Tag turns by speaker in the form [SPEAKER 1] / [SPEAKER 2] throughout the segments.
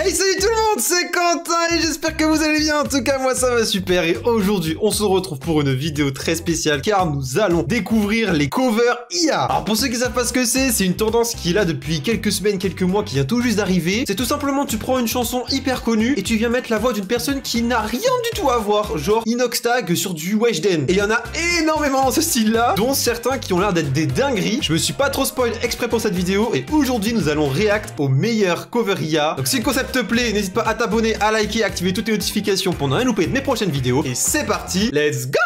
[SPEAKER 1] Hey, salut tout le monde, c'est Quentin et j'espère que vous allez bien. En tout cas, moi ça va super. Et aujourd'hui, on se retrouve pour une vidéo très spéciale car nous allons découvrir les covers IA. Alors pour ceux qui savent pas ce que c'est une tendance qui est là depuis quelques semaines, quelques mois, qui vient tout juste d'arriver. C'est tout simplement, tu prends une chanson hyper connue et tu viens mettre la voix d'une personne qui n'a rien du tout à voir, genre Inoxtag sur du Weshden. Et il y en a énormément dans ce style-là, dont certains qui ont l'air d'être des dingueries. Je me suis pas trop spoil exprès pour cette vidéo et aujourd'hui, nous allons react aux meilleurs covers IA. Donc si le concept te plaît, n'hésite pas à t'abonner, à liker, à activer toutes les notifications pour ne rien louper de mes prochaines vidéos. Et c'est parti, let's go!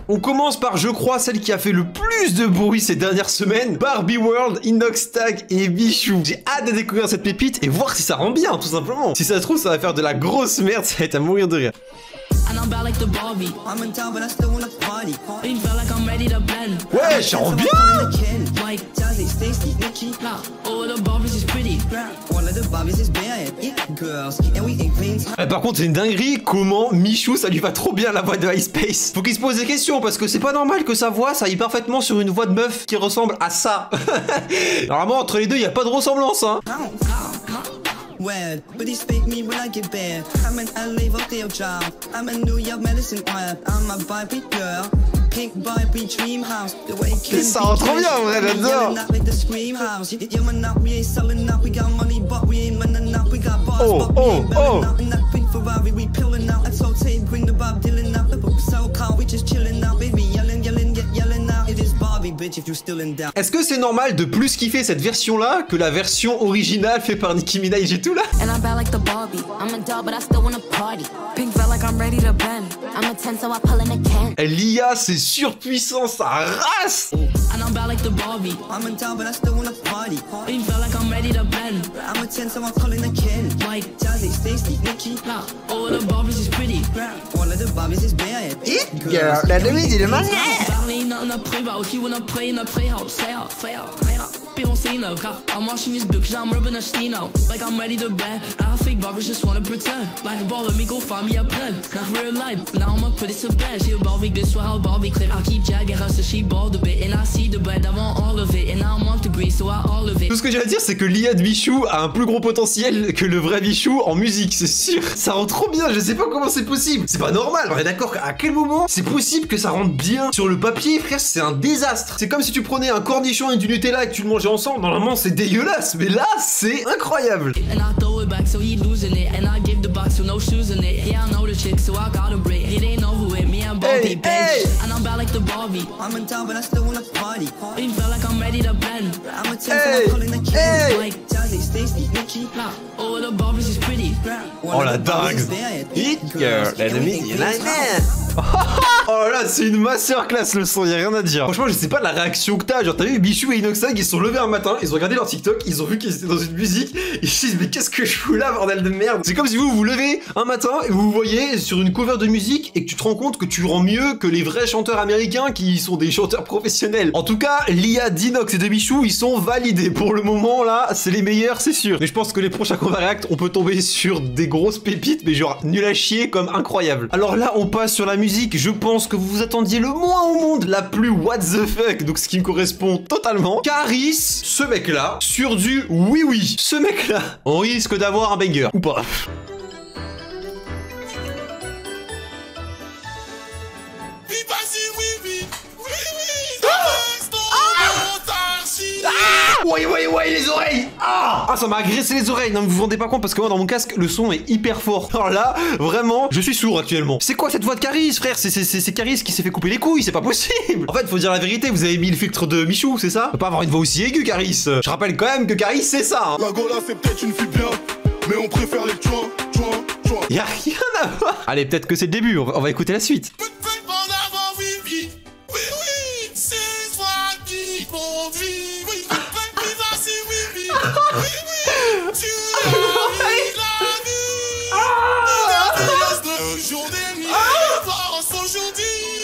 [SPEAKER 1] On commence par, je crois, celle qui a fait le plus de bruit ces dernières semaines, Barbie World, Inoxtag et Michou. J'ai hâte de découvrir cette pépite et voir si ça rend bien, tout simplement. Si ça se trouve, ça va faire de la grosse merde, ça va être à mourir de rire. Ouais, ça rend bien. Par contre, c'est une dinguerie comment Michou, ça lui va trop bien la voix de iSpace. Faut qu'il se pose des questions parce que c'est pas normal que sa voix, ça aille parfaitement sur une voix de meuf qui ressemble à ça. Normalement, entre les deux, y a pas de ressemblance, hein.
[SPEAKER 2] But he speak me when I get bad. I'm an LA hotel job. I'm a New York medicine web. I'm a Barbie girl. Pink Barbie dream house. The way it can
[SPEAKER 1] ça rend trop bien, en vrai, j'adore. Oh, oh, oh. Est-ce que c'est normal de plus kiffer cette version-là que la version originale faite par Nicki Minaj et tout là? L'IA, c'est surpuissant, ça race. La demi, il est malade. I'm watching this book, I'm rubbing a steno. Like I'm ready to bend. I fake barbers just wanna pretend. Like a ball, let me go find me a pen. Not real life, now I'ma put it to bed. J'ai Barbie, this soit Barbie clip. I keep jagging her so she bald a bit. And I see the bread, I want all of it. And I want to breathe, so I all of it. Tout ce que j'ai à dire, c'est que l'IA de Michou a un plus gros potentiel que le vrai Michou en musique, c'est sûr. Ça rend trop bien, je sais pas comment c'est possible. C'est pas normal, on est d'accord à quel moment c'est possible que ça rentre bien? Sur le papier, frère, c'est un désastre. C'est comme si tu prenais un cornichon et du Nutella et que tu le mangeais ensemble. Normalement, c'est dégueulasse, mais là, c'est incroyable. Hey, hey. Oh la dingue. Hit girl, la demi, oh là, c'est une masterclass le son, y'a rien à dire. Franchement, je sais pas de la réaction que t'as. Genre, t'as vu Michou et Inoxtag, ils se sont levés un matin, ils ont regardé leur TikTok, ils ont vu qu'ils étaient dans une musique, ils se disent, mais qu'est-ce que je fous là, bordel de merde? C'est comme si vous vous levez un matin et vous vous voyez sur une cover de musique et que tu te rends compte que tu rends mieux que les vrais chanteurs américains qui sont des chanteurs professionnels. En tout cas, l'IA d'Inox et de Michou, ils sont validés. Pour le moment, là, c'est les meilleurs, c'est sûr. Mais je pense que les prochains qu'on va react, on peut tomber sur des grosses pépites, mais genre nul à chier comme incroyable. Alors là, on passe sur la musique, je pense que vous vous attendiez le moins au monde, la plus what the fuck, donc ce qui me correspond totalement. Caris, ce mec-là, sur du oui oui. Ce mec-là, on risque d'avoir un banger, ou pas. Ouais, les oreilles. Ah, ça m'a agressé les oreilles. Non, mais vous vous rendez pas compte parce que moi, dans mon casque, le son est hyper fort. Alors là, vraiment, je suis sourd actuellement. C'est quoi cette voix de Caris, frère? C'est Caris qui s'est fait couper les couilles, c'est pas possible. En fait, faut dire la vérité, vous avez mis le filtre de Michou, c'est ça? Faut pas avoir une voix aussi aiguë, Caris. Je rappelle quand même que Caris, c'est ça, hein.
[SPEAKER 3] La Gola, c'est peut-être une fille bien, mais on préfère les tchoins.
[SPEAKER 1] Y'a rien à voir. Allez, peut-être que c'est le début, on va écouter la suite.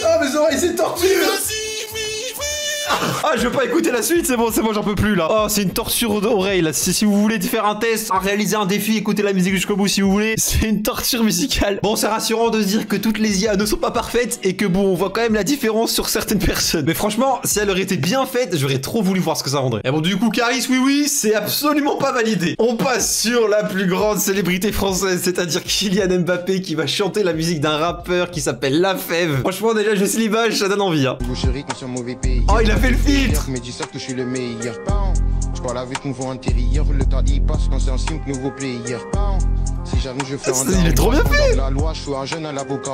[SPEAKER 1] Ah, mes oreilles, c'est torture. Ah, je veux pas écouter la suite, c'est bon, j'en peux plus là. Oh, c'est une torture d'oreille là. Si vous voulez faire un test, réaliser un défi, écoutez la musique jusqu'au bout si vous voulez. C'est une torture musicale. Bon, c'est rassurant de se dire que toutes les IA ne sont pas parfaites et que bon, on voit quand même la différence sur certaines personnes. Mais franchement, si elle aurait été bien faite, j'aurais trop voulu voir ce que ça rendrait. Et bon, du coup, Caris, oui, c'est absolument pas validé. On passe sur la plus grande célébrité française, c'est-à-dire Kylian Mbappé qui va chanter la musique d'un rappeur qui s'appelle La Fève. Franchement, déjà, juste l'image, ça donne envie. Hein. Oh, il a fait le filtre.
[SPEAKER 4] Mais dis ça que je suis le meilleur. Je parle avec nouveau intérieur, le temps y passe quand c'est un simple nouveau player. Si jamais je fais
[SPEAKER 1] il est trop bien fait.
[SPEAKER 4] La loi, je suis un jeune à l'avocat.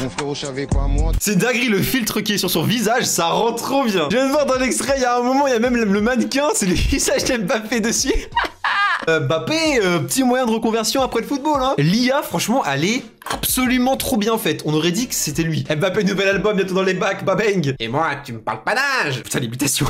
[SPEAKER 4] Mon frère, je savais pas moi.
[SPEAKER 1] C'est dinguerie, le filtre qui est sur son visage, ça rend trop bien. Je viens de voir dans l'extrait, il y a un moment, il y a même le mannequin, c'est le visage d'Mbappé dessus. Mbappé, petit moyen de reconversion après le football, hein. L'IA, franchement, elle est absolument trop bien faite. On aurait dit que c'était lui. Mbappé, nouvel album, bientôt dans les bacs, babeng. Et moi, tu me parles pas d'âge. Putain, l'imitation.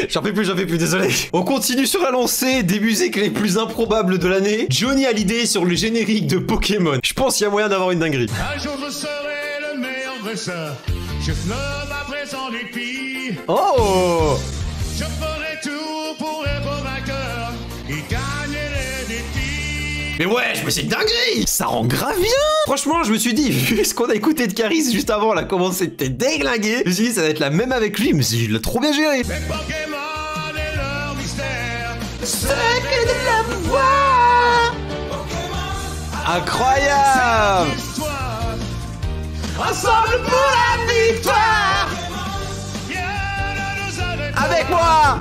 [SPEAKER 1] J'en fais plus, désolé. On continue sur la lancée des musiques les plus improbables de l'année. Johnny Hallyday sur le générique de Pokémon. Je pense qu'il y a moyen d'avoir une dinguerie.
[SPEAKER 3] Un jour je serai le meilleur dresseur. Je fleuve après sans dépit.
[SPEAKER 1] Oh!
[SPEAKER 3] Je ferai tout pour être vainqueur et gagner les défis.
[SPEAKER 1] Mais ouais, mais c'est une dinguerie! Ça rend grave bien! Franchement, je me suis dit, vu ce qu'on a écouté de Caris juste avant, là, comment c'était déglingué, je me suis dit, ça va être la même avec lui, mais il l'a trop bien géré!
[SPEAKER 3] Les Pokémon et leur mystère,
[SPEAKER 1] c'est que de la pouvoir! Incroyable! Ensemble pour la victoire! Avec moi!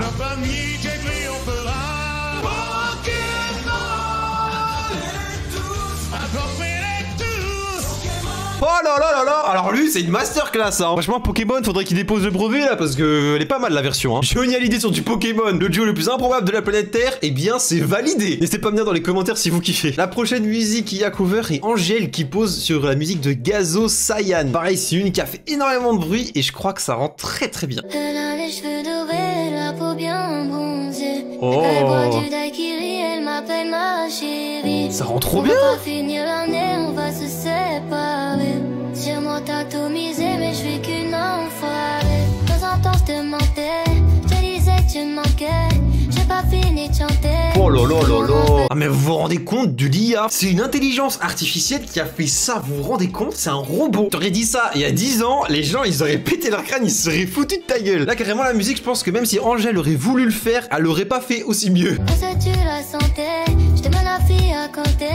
[SPEAKER 1] Oh là là là là. Alors lui c'est une masterclass hein. Franchement Pokémon faudrait qu'il dépose le brevet là parce que elle est pas mal la version hein. Johnny Hallyday sur du Pokémon, le duo le plus improbable de la planète Terre. Eh bien c'est validé. N'hésitez pas à me dire dans les commentaires si vous kiffez. La prochaine musique qui a cover est Angèle qui pose sur la musique de Gazo Sayan. Pareil c'est une qui a fait énormément de bruit et je crois que ça rend très très bien.
[SPEAKER 5] Elle a les cheveux dorés, la peau bien bronzée.
[SPEAKER 1] Oh.
[SPEAKER 5] Elle boit du daiquiri, elle m'appelle ma chérie.
[SPEAKER 1] Ça rend trop bien.
[SPEAKER 5] On va finir l'année, on va se séparer. Sur moi t'as tout misé, mais je suis qu'une enfoirée. De temps en temps je te mentais, je te disais que tu me manquais. J'ai pas fini de chanter.
[SPEAKER 1] Oh là là là là. Ah mais vous vous rendez compte de l'IA? C'est une intelligence artificielle qui a fait ça, vous vous rendez compte? C'est un robot. T'aurais dit ça il y a 10 ans, les gens ils auraient pété leur crâne, ils se seraient foutus de ta gueule. Là carrément la musique, je pense que même si Angèle aurait voulu le faire, elle l'aurait pas fait aussi mieux.
[SPEAKER 5] Est-ce que tu la sentais? Je te mets la fille à côté.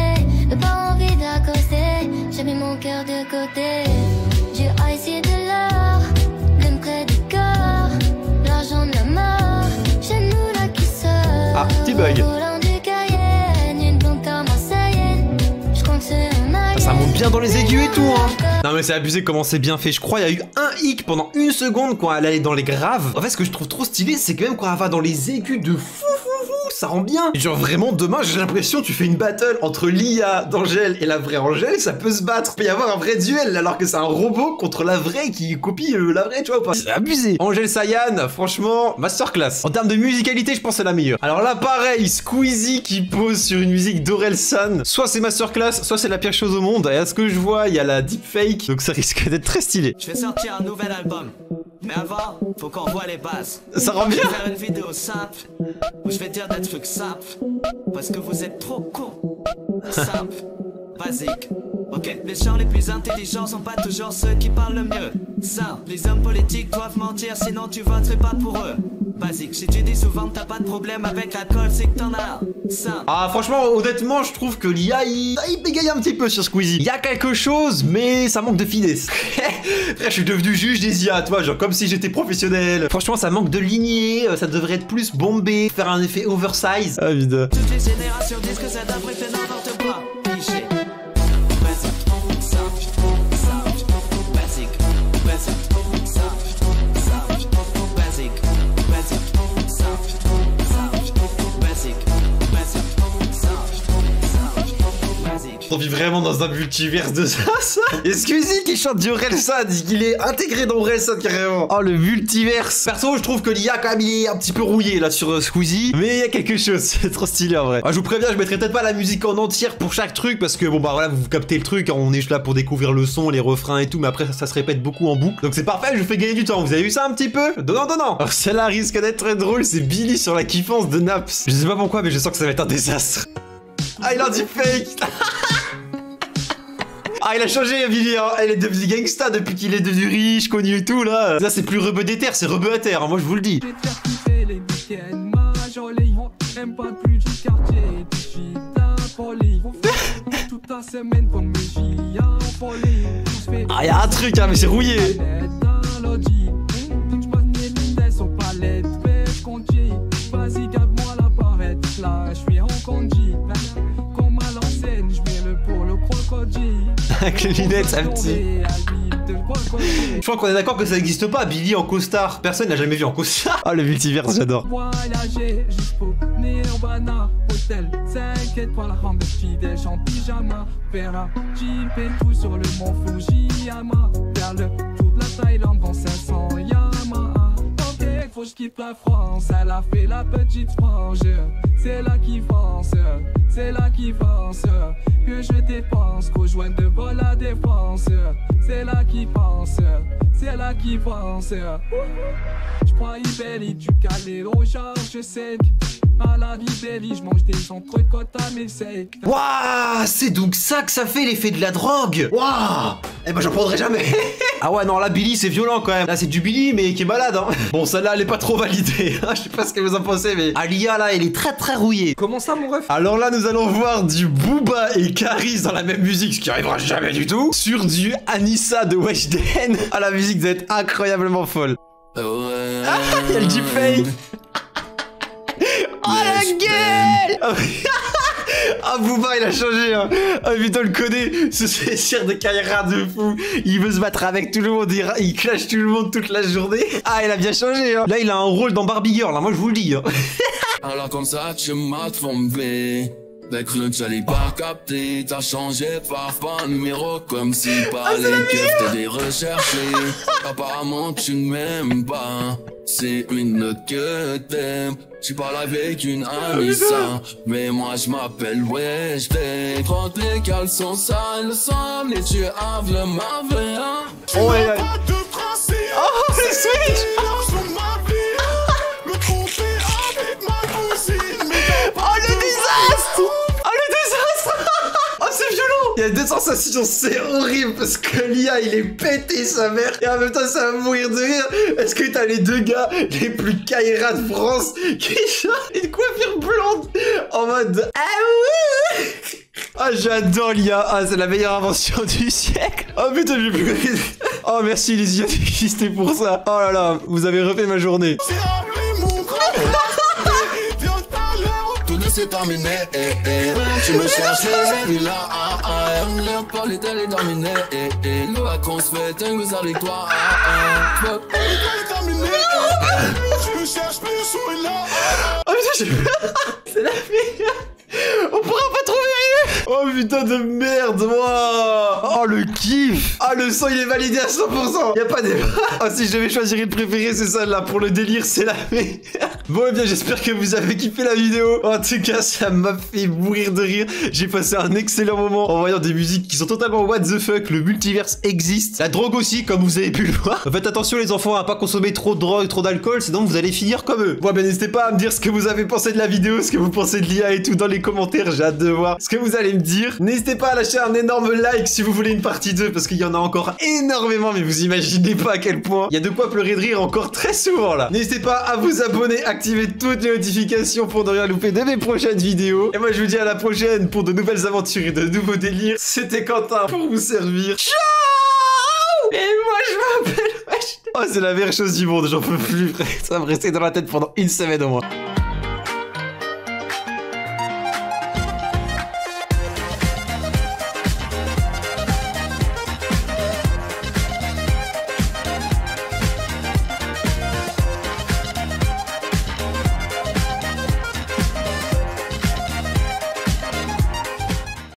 [SPEAKER 5] J'ai pas envie de l'accoster. J'ai mis mon cœur de côté. J'ai ici de l'or, l'une près du cœur. L'argent de la mort, chez nous là qui sort.
[SPEAKER 1] Ah, petit bug. Ça monte bien dans les aigus et tout hein. Non mais c'est abusé comment c'est bien fait. Je crois il y a eu un hic pendant une seconde quand elle allait dans les graves. En fait ce que je trouve trop stylé c'est que même quand elle va dans les aigus de fou ça rend bien. Et genre vraiment demain j'ai l'impression tu fais une battle entre l'IA d'Angèle et la vraie Angèle, ça peut se battre. Il peut y avoir un vrai duel alors que c'est un robot contre la vraie qui copie la vraie, tu vois ou pas. C'est abusé. Angèle Sayan, franchement, masterclass. En termes de musicalité, je pense que c'est la meilleure. Alors là pareil, Squeezie qui pose sur une musique d'Orelsan. Soit c'est masterclass, soit c'est la pire chose au monde. Et à ce que je vois, il y a la deepfake, donc ça risque d'être très stylé.
[SPEAKER 6] Je vais sortir un nouvel album. Mais avant, faut qu'on voit les bases.
[SPEAKER 1] Ça rend bien.
[SPEAKER 6] Je vais faire une vidéo simple où je vais dire des trucs simples parce que vous êtes trop cons. Simple, basique. Ok, les gens les plus intelligents sont pas toujours ceux qui parlent le mieux. Simple, les hommes politiques doivent mentir sinon tu voterais pas pour eux. Basique, si tu dis souvent que t'as pas de problème avec l'alcool, c'est que t'en as. Simple.
[SPEAKER 1] Ah franchement, honnêtement, je trouve que l'IA il bégaye un petit peu sur Squeezie. Il y a quelque chose, mais ça manque de finesse. Frère, je suis devenu juge des IA, toi, genre comme si j'étais professionnel. Franchement, ça manque de lignée, ça devrait être plus bombé, faire un effet oversize. Ah vide.
[SPEAKER 6] Toutes les générations disent que c'est d'après fait n'importe quoi. Cliché. Basique, simple, simple, basique, basique, simple, simple, basique, basique, simple, simple, basique, basique, simple, simple, basique.
[SPEAKER 1] On vit vraiment dans un multiverse de ça. Et Squeezie qui chante du Orelsan, dit qu'il est intégré dans Orelsan carrément. Oh, le multiverse. Perso, je trouve que l'IA quand même il est un petit peu rouillé là sur Squeezie, mais il y a quelque chose, c'est trop stylé en vrai. Ah, je vous préviens, je mettrai peut-être pas la musique en entière pour chaque truc parce que bon bah voilà, vous captez le truc, hein, on est juste là pour découvrir le son, les refrains et tout, mais après ça se répète beaucoup en boucle. Donc c'est parfait, je vous fais gagner du temps. Vous avez vu ça un petit peu? Donnant. Alors celle-là risque d'être très drôle, c'est Billy sur la kiffance de Naps. Je sais pas pourquoi, mais je sens que ça va être un désastre. Ah, il a dit fake. Ah, il a changé, Billy, hein. Elle est devenue gangsta depuis qu'il est devenu riche, connu et tout, là. Là, c'est plus rebeu des terres, c'est rebeu à terre, hein, moi je vous le dis. Ah, y'a un truc, hein, mais c'est rouillé. Vas-y, garde-moi la barrette, là, je suis en condi. Comme à l'ancienne, je mets le pour le crocodile. Avec les lunettes, un petit. Je crois qu'on est d'accord que ça n'existe pas, Billy en costard. Personne n'a jamais vu en costard. Ah, le multiverse, j'adore. Voyager jusqu'au Nirvana, hôtel 5 étoiles, petit-déj en pyjama. Vera, Jeep et tout sur le mont Fujiyama. Vers le tour de la Thaïlande dans 500 Yamaha. Faut que je quitte la France, elle a fait la petite frange. C'est là qui pense, c'est là qui pense que je dépense, qu'au joint de vol la défense. C'est là qui pense, c'est là qui pense. Je prends Ibelli, du calé au charge sec. À la Ribelli, je mange des entrecôtes à mes secs. Waouh, c'est donc ça que ça fait l'effet de la drogue. Waouh. Eh ben j'en prendrai jamais. Ah ouais, non, là Billy c'est violent quand même. Là c'est du Billy mais qui est malade hein. Bon, celle-là elle est pas trop validée. Je sais pas ce que vous en pensez, mais Alia là elle est très rouillée. Comment ça mon ref? Alors là nous allons voir du Booba et Karis dans la même musique, ce qui arrivera jamais du tout. Sur du Anissa de Weshden. Ah, la musique doit être incroyablement folle. Ah, il y a le deepfake. Oh la gueule. Ah, Booba il a changé hein. Ah putain, le connaît. C'est cher de Kaira de fou. Il veut se battre avec tout le monde. Il clash tout le monde toute la journée. Ah, il a bien changé hein. Là il a un rôle dans Barbie Girl là, moi je vous le dis hein. Alors comme ça tu m'as trompé. Dès que je l'ai pas capté, t'as changé par numéro comme si par les keufs t'étais recherché. Apparemment tu ne m'aimes pas, c'est une autre que t'aimes. Tu parles avec une amie ça, mais moi je m'appelle Weshden. Quand les caleçons sales semblent et tu avales ma vie. Oh ouais. Oh c'est switch. Il y a deux sensations, c'est horrible parce que l'IA il est pété sa mère et en même temps ça va mourir de rire. Est-ce que t'as les deux gars les plus Kaira de France qui chantent une coiffure blonde en mode ah ouais. Ah j'adore l'IA, ah c'est la meilleure invention du siècle. Oh putain j'ai plus. Oh merci les IA d'exister pour ça. Oh là là, vous avez refait ma journée. C'est terminé, tu me cherches les là, l'air parler t'elle est terminée, nos vacances faites un goût avec toi, terminé, tu me cherches plus sur là. Oh putain, c'est la fille. On pourra pas trouver mieux. Oh putain de merde, moi. Oh le kiff. Ah le son il est validé à 100%. Y'a pas débat. Oh si je devais choisir une préférée c'est celle-là. Pour le délire c'est la meilleure. Bon et bien j'espère que vous avez kiffé la vidéo. En tout cas ça m'a fait mourir de rire. J'ai passé un excellent moment en voyant des musiques qui sont totalement what the fuck. Le multiverse existe. La drogue aussi comme vous avez pu le voir. Faites attention les enfants à pas consommer trop de drogue, trop d'alcool. Sinon vous allez finir comme eux. Bon ben n'hésitez pas à me dire ce que vous avez pensé de la vidéo. Ce que vous pensez de l'IA et tout dans les commentaires. J'ai hâte de voir ce que vous allez me dire. N'hésitez pas à lâcher un énorme like si vous voulez une partie 2 parce qu'il y en a encore énormément mais vous imaginez pas à quel point il y a de quoi pleurer de rire encore très souvent là. N'hésitez pas à vous abonner, activer toutes les notifications pour ne rien louper de mes prochaines vidéos. Et moi je vous dis à la prochaine pour de nouvelles aventures et de nouveaux délires. C'était Quentin pour vous servir. Ciao. Et moi je m'appelle... Oh c'est la meilleure chose du monde, j'en peux plus frère. Ça va me rester dans la tête pendant une semaine au moins.